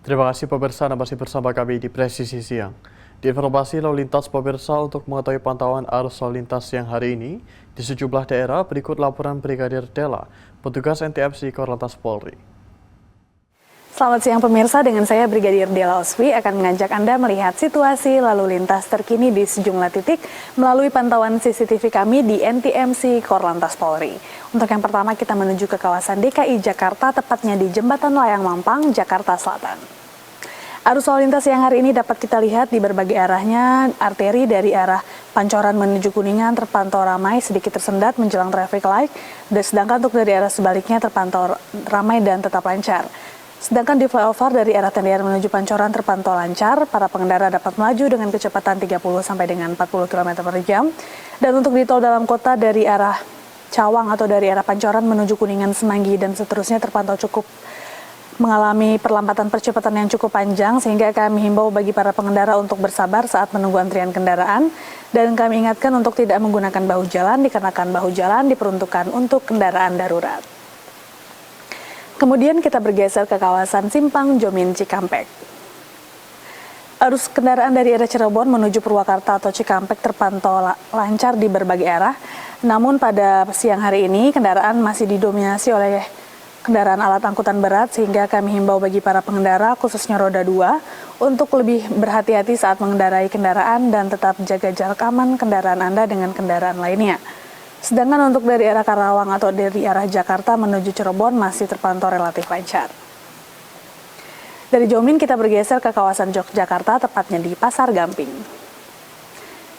Terima kasih pemirsa, Anda masih bersama kami di Presisi Siang. Di informasi lalu lintas pemirsa, untuk mengetahui pantauan arus lalu lintas siang hari ini di sejumlah daerah, berikut laporan Brigadir Dela, petugas NTMC Korlantas Polri. Selamat siang pemirsa, dengan saya Brigadir Dela Oswi akan mengajak Anda melihat situasi lalu lintas terkini di sejumlah titik melalui pantauan CCTV kami di NTMC Korlantas Polri. Untuk yang pertama kita menuju ke kawasan DKI Jakarta, tepatnya di Jembatan Layang Mampang, Jakarta Selatan. Arus lalu lintas yang hari ini dapat kita lihat di berbagai arahnya. Arteri dari arah Pancoran menuju Kuningan terpantau ramai, sedikit tersendat menjelang traffic light, dan sedangkan untuk dari arah sebaliknya terpantau ramai dan tetap lancar. Sedangkan di flyover dari arah Tendian menuju Pancoran terpantau lancar, para pengendara dapat melaju dengan kecepatan 30 sampai dengan 40 km per jam. Dan untuk di tol dalam kota dari arah Cawang atau dari arah Pancoran menuju Kuningan, Semanggi dan seterusnya terpantau cukup mengalami perlambatan percepatan yang cukup panjang, sehingga kami himbau bagi para pengendara untuk bersabar saat menunggu antrian kendaraan, dan kami ingatkan untuk tidak menggunakan bahu jalan dikarenakan bahu jalan diperuntukkan untuk kendaraan darurat. Kemudian kita bergeser ke kawasan Simpang Jomin Cikampek. Arus kendaraan dari arah Cirebon menuju Purwakarta atau Cikampek terpantau lancar di berbagai arah, namun pada siang hari ini kendaraan masih didominasi oleh kendaraan alat angkutan berat, sehingga kami himbau bagi para pengendara khususnya roda 2 untuk lebih berhati-hati saat mengendarai kendaraan dan tetap jaga jarak aman kendaraan Anda dengan kendaraan lainnya. Sedangkan untuk dari arah Karawang atau dari arah Jakarta menuju Cirebon masih terpantau relatif lancar. Dari Jomin kita bergeser ke kawasan Yogyakarta, tepatnya di Pasar Gamping.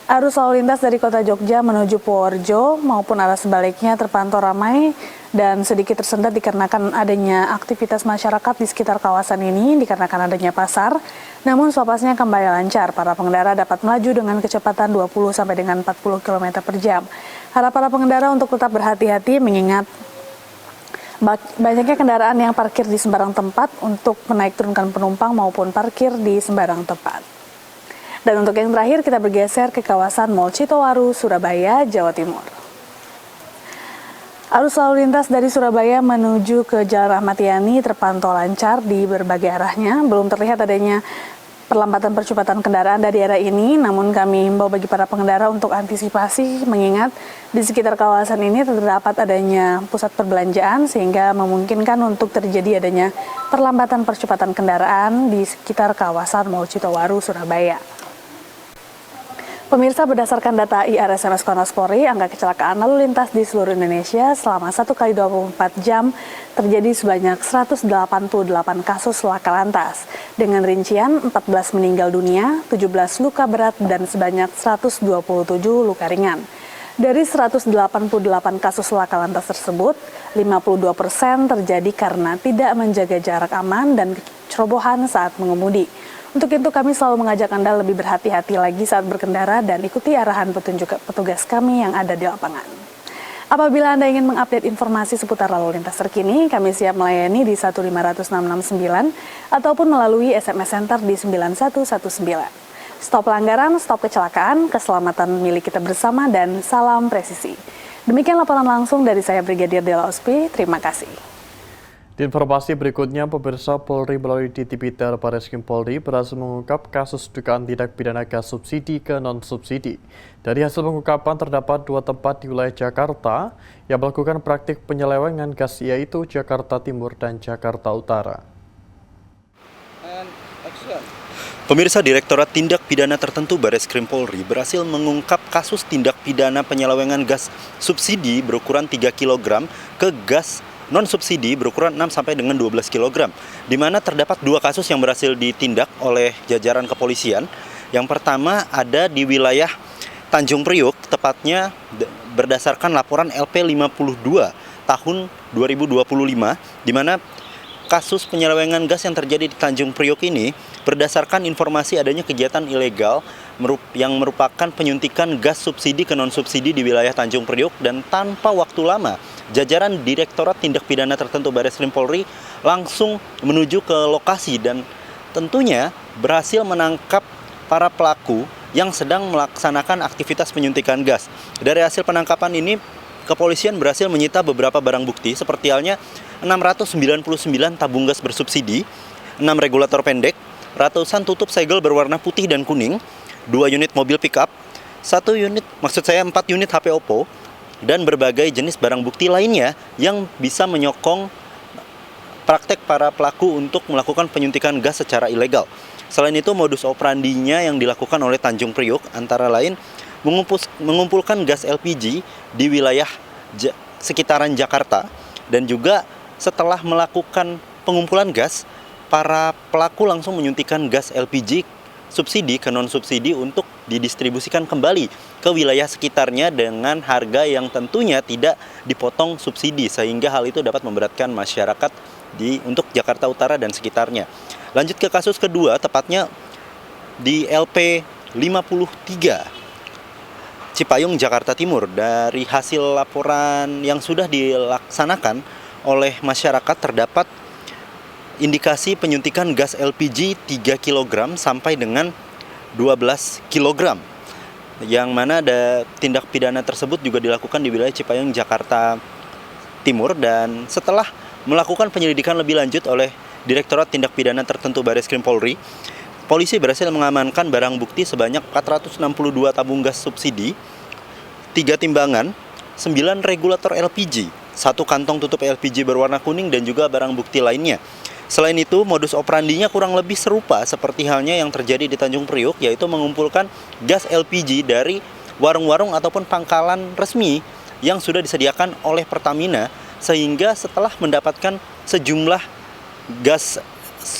Arus lalu lintas dari kota Jogja menuju Purworejo maupun arah sebaliknya terpantau ramai dan sedikit tersendat dikarenakan adanya aktivitas masyarakat di sekitar kawasan ini dikarenakan adanya pasar. Namun selepasnya kembali lancar, para pengendara dapat melaju dengan kecepatan 20 sampai dengan 40 km per jam. Harap para pengendara untuk tetap berhati-hati mengingat banyaknya kendaraan yang parkir di sembarang tempat untuk menaik turunkan penumpang maupun parkir di sembarang tempat. Dan untuk yang terakhir kita bergeser ke kawasan Mall Citowaru, Surabaya, Jawa Timur. Arus lalu lintas dari Surabaya menuju ke Jalan Ahmad Yani terpantau lancar di berbagai arahnya. Belum terlihat adanya perlambatan percepatan kendaraan dari arah ini, namun kami himbau bagi para pengendara untuk antisipasi mengingat di sekitar kawasan ini terdapat adanya pusat perbelanjaan sehingga memungkinkan untuk terjadi adanya perlambatan percepatan kendaraan di sekitar kawasan Mall Citowaru, Surabaya. Pemirsa, berdasarkan data IRSMS Korlantas Polri, angka kecelakaan lalu lintas di seluruh Indonesia selama 1 kali 24 jam terjadi sebanyak 188 kasus laka lantas, dengan rincian 14 meninggal dunia, 17 luka berat, dan sebanyak 127 luka ringan. Dari 188 kasus laka lantas tersebut, 52% terjadi karena tidak menjaga jarak aman dan kecerobohan saat mengemudi. Untuk itu kami selalu mengajak Anda lebih berhati-hati lagi saat berkendara dan ikuti arahan petunjuk petugas kami yang ada di lapangan. Apabila Anda ingin mengupdate informasi seputar lalu lintas terkini, kami siap melayani di 1516669 ataupun melalui SMS Center di 9119. Stop pelanggaran, stop kecelakaan, keselamatan milik kita bersama, dan salam presisi. Demikian laporan langsung dari saya Brigadir Dela Ospi, terima kasih. Di informasi berikutnya, pemirsa, Polri melalui Ditipiter Barreskrim Polri berhasil mengungkap kasus dugaan tindak pidana gas subsidi ke non-subsidi. Dari hasil pengungkapan terdapat 2 tempat di wilayah Jakarta yang melakukan praktik penyelewengan gas, yaitu Jakarta Timur dan Jakarta Utara. Pemirsa, Direktorat Tindak Pidana Tertentu Barreskrim Polri berhasil mengungkap kasus tindak pidana penyelewengan gas subsidi berukuran 3 kg ke gas non-subsidi berukuran 6 sampai dengan 12 kg, di mana terdapat 2 kasus yang berhasil ditindak oleh jajaran kepolisian. Yang pertama ada di wilayah Tanjung Priuk, tepatnya berdasarkan laporan LP 52 tahun 2025, di mana kasus penyelewengan gas yang terjadi di Tanjung Priuk ini berdasarkan informasi adanya kegiatan ilegal yang merupakan penyuntikan gas subsidi ke non-subsidi di wilayah Tanjung Priuk, dan tanpa waktu lama jajaran Direktorat Tindak Pidana Tertentu Barreskrim Polri langsung menuju ke lokasi dan tentunya berhasil menangkap para pelaku yang sedang melaksanakan aktivitas penyuntikan gas. Dari hasil penangkapan ini, kepolisian berhasil menyita beberapa barang bukti seperti halnya 699 tabung gas bersubsidi, 6 regulator pendek, ratusan tutup segel berwarna putih dan kuning, 2 unit mobil pickup, 4 unit HP Oppo, dan berbagai jenis barang bukti lainnya yang bisa menyokong praktek para pelaku untuk melakukan penyuntikan gas secara ilegal. Selain itu, modus operandinya yang dilakukan oleh Tanjung Priok antara lain mengumpulkan gas LPG di wilayah sekitaran Jakarta, dan juga setelah melakukan pengumpulan gas, para pelaku langsung menyuntikkan gas LPG subsidi ke non-subsidi untuk didistribusikan kembali ke wilayah sekitarnya dengan harga yang tentunya tidak dipotong subsidi, sehingga hal itu dapat memberatkan masyarakat untuk Jakarta Utara dan sekitarnya. Lanjut ke kasus kedua, tepatnya di LP 53 Cipayung, Jakarta Timur. Dari hasil laporan yang sudah dilaksanakan oleh masyarakat, terdapat indikasi penyuntikan gas LPG 3 kg sampai dengan 12 kg. Yang mana ada tindak pidana tersebut juga dilakukan di wilayah Cipayung, Jakarta Timur. Dan setelah melakukan penyelidikan lebih lanjut oleh Direktorat Tindak Pidana Tertentu Bareskrim Polri, polisi berhasil mengamankan barang bukti sebanyak 462 tabung gas subsidi, 3 timbangan, 9 regulator LPG, 1 kantong tutup LPG berwarna kuning, dan juga barang bukti lainnya. Selain itu, modus operandinya kurang lebih serupa seperti halnya yang terjadi di Tanjung Priok, yaitu mengumpulkan gas LPG dari warung-warung ataupun pangkalan resmi yang sudah disediakan oleh Pertamina, sehingga setelah mendapatkan sejumlah gas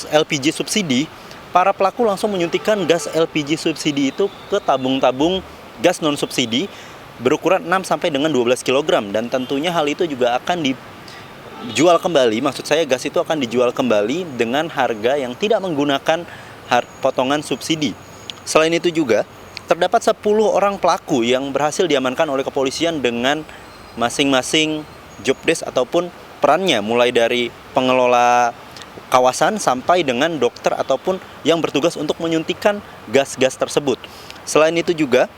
LPG subsidi, para pelaku langsung menyuntikkan gas LPG subsidi itu ke tabung-tabung gas non-subsidi berukuran 6 sampai dengan 12 kg, dan tentunya hal itu juga akan dijual kembali. Maksud saya, gas itu akan dijual kembali dengan harga yang tidak menggunakan potongan subsidi. Selain itu juga terdapat 10 orang pelaku yang berhasil diamankan oleh kepolisian dengan masing-masing job desk ataupun perannya, mulai dari pengelola kawasan sampai dengan dokter ataupun yang bertugas untuk menyuntikkan gas-gas tersebut. Selain itu juga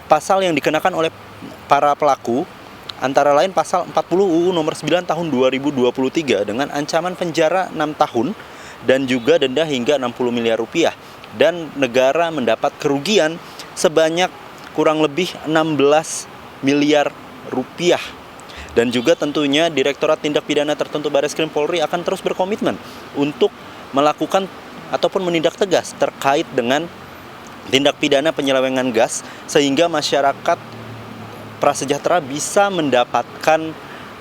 pasal yang dikenakan oleh para pelaku antara lain pasal 40 UU nomor 9 tahun 2023 dengan ancaman penjara 6 tahun dan juga denda hingga 60 miliar rupiah, dan negara mendapat kerugian sebanyak kurang lebih 16 miliar rupiah. Dan juga tentunya Direktorat Tindak Pidana Tertentu Bareskrim Polri akan terus berkomitmen untuk melakukan ataupun menindak tegas terkait dengan tindak pidana penyelewengan gas, sehingga masyarakat prasejahtera bisa mendapatkan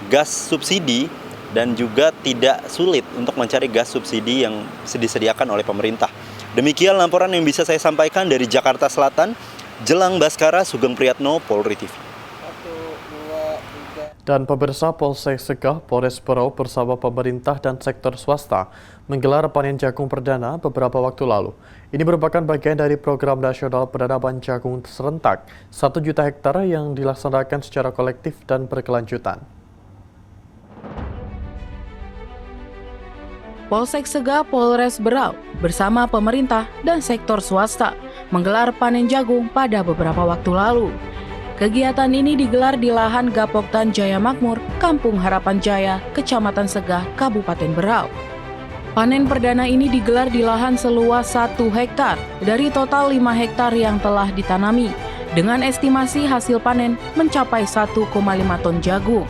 gas subsidi dan juga tidak sulit untuk mencari gas subsidi yang disediakan oleh pemerintah. Demikian laporan yang bisa saya sampaikan dari Jakarta Selatan. Jelang Baskara, Sugeng Priyatno, Polri TV. Dan pemirsa, Polsek Segah, Polres Berau bersama pemerintah dan sektor swasta menggelar panen jagung perdana beberapa waktu lalu. Ini merupakan bagian dari program nasional penanaman jagung serentak 1 juta hektar yang dilaksanakan secara kolektif dan berkelanjutan. Polsek Segah, Polres Berau bersama pemerintah dan sektor swasta menggelar panen jagung pada beberapa waktu lalu. Kegiatan ini digelar di lahan Gapoktan Jaya Makmur, Kampung Harapan Jaya, Kecamatan Segah, Kabupaten Berau. Panen perdana ini digelar di lahan seluas 1 hektar dari total 5 hektar yang telah ditanami, dengan estimasi hasil panen mencapai 1,5 ton jagung.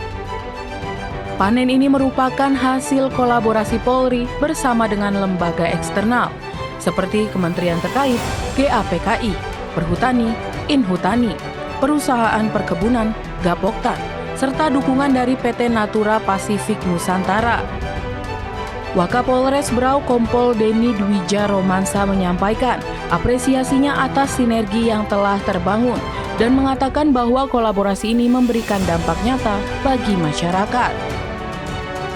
Panen ini merupakan hasil kolaborasi Polri bersama dengan lembaga eksternal, seperti Kementerian terkait, GAPKI, Perhutani, Inhutani, Perusahaan Perkebunan, Gapoktan, serta dukungan dari PT Natura Pasifik Nusantara. Wakapolres Berau Kompol Deni Dwija Romansa menyampaikan apresiasinya atas sinergi yang telah terbangun dan mengatakan bahwa kolaborasi ini memberikan dampak nyata bagi masyarakat.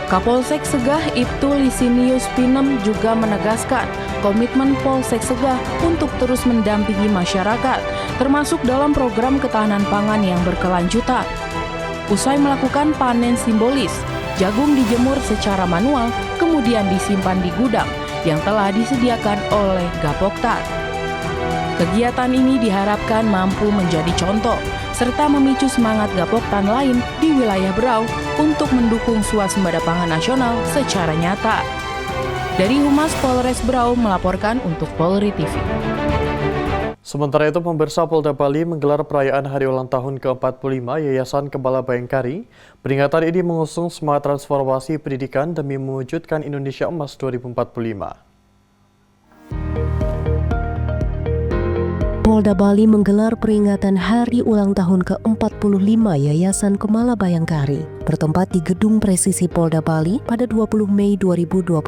Kapolsek Segah Ibtu Lisinius Pinem juga menegaskan komitmen Polsek Segah untuk terus mendampingi masyarakat, termasuk dalam program ketahanan pangan yang berkelanjutan. Usai melakukan panen simbolis, jagung dijemur secara manual, kemudian disimpan di gudang yang telah disediakan oleh Gapoktan. Kegiatan ini diharapkan mampu menjadi contoh serta memicu semangat Gapoktan lain di wilayah Berau untuk mendukung swasembada pangan nasional secara nyata. Dari Humas Polres Berau melaporkan untuk Polri TV. Sementara itu, pemirsa, Polda Bali menggelar perayaan Hari Ulang Tahun ke-45 Yayasan Kemala Bayangkari. Peringatan ini mengusung semangat transformasi pendidikan demi mewujudkan Indonesia Emas 2045. Polda Bali menggelar peringatan Hari Ulang Tahun ke-45 Yayasan Kemala Bayangkari bertempat di Gedung Presisi Polda Bali pada 20 Mei 2025.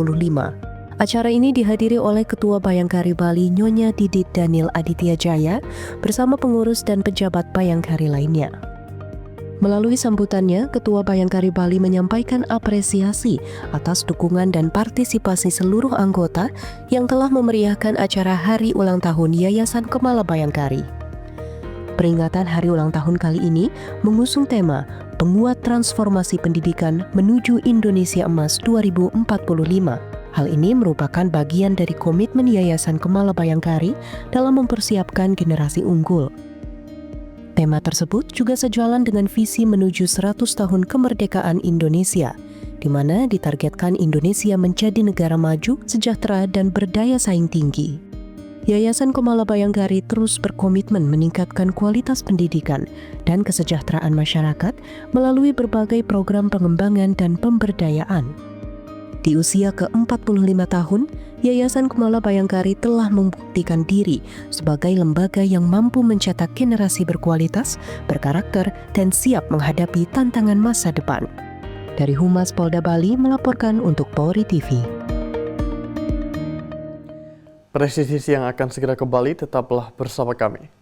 Acara ini dihadiri oleh Ketua Bayangkari Bali Nyonya Didit Daniel Aditya Jaya bersama pengurus dan pejabat Bayangkari lainnya. Melalui sambutannya, Ketua Bayangkari Bali menyampaikan apresiasi atas dukungan dan partisipasi seluruh anggota yang telah memeriahkan acara Hari Ulang Tahun Yayasan Kemala Bayangkari. Peringatan Hari Ulang Tahun kali ini mengusung tema Penguat Transformasi Pendidikan Menuju Indonesia Emas 2045. Hal ini merupakan bagian dari komitmen Yayasan Kemala Bayangkari dalam mempersiapkan generasi unggul. Tema tersebut juga sejalan dengan visi menuju 100 tahun kemerdekaan Indonesia, di mana ditargetkan Indonesia menjadi negara maju, sejahtera, dan berdaya saing tinggi. Yayasan Kemala Bayangkari terus berkomitmen meningkatkan kualitas pendidikan dan kesejahteraan masyarakat melalui berbagai program pengembangan dan pemberdayaan. Di usia ke-45 tahun, Yayasan Kemala Bayangkari telah membuktikan diri sebagai lembaga yang mampu mencetak generasi berkualitas, berkarakter, dan siap menghadapi tantangan masa depan. Dari Humas Polda Bali melaporkan untuk Polri TV. Presisi yang akan segera kembali, tetaplah bersama kami.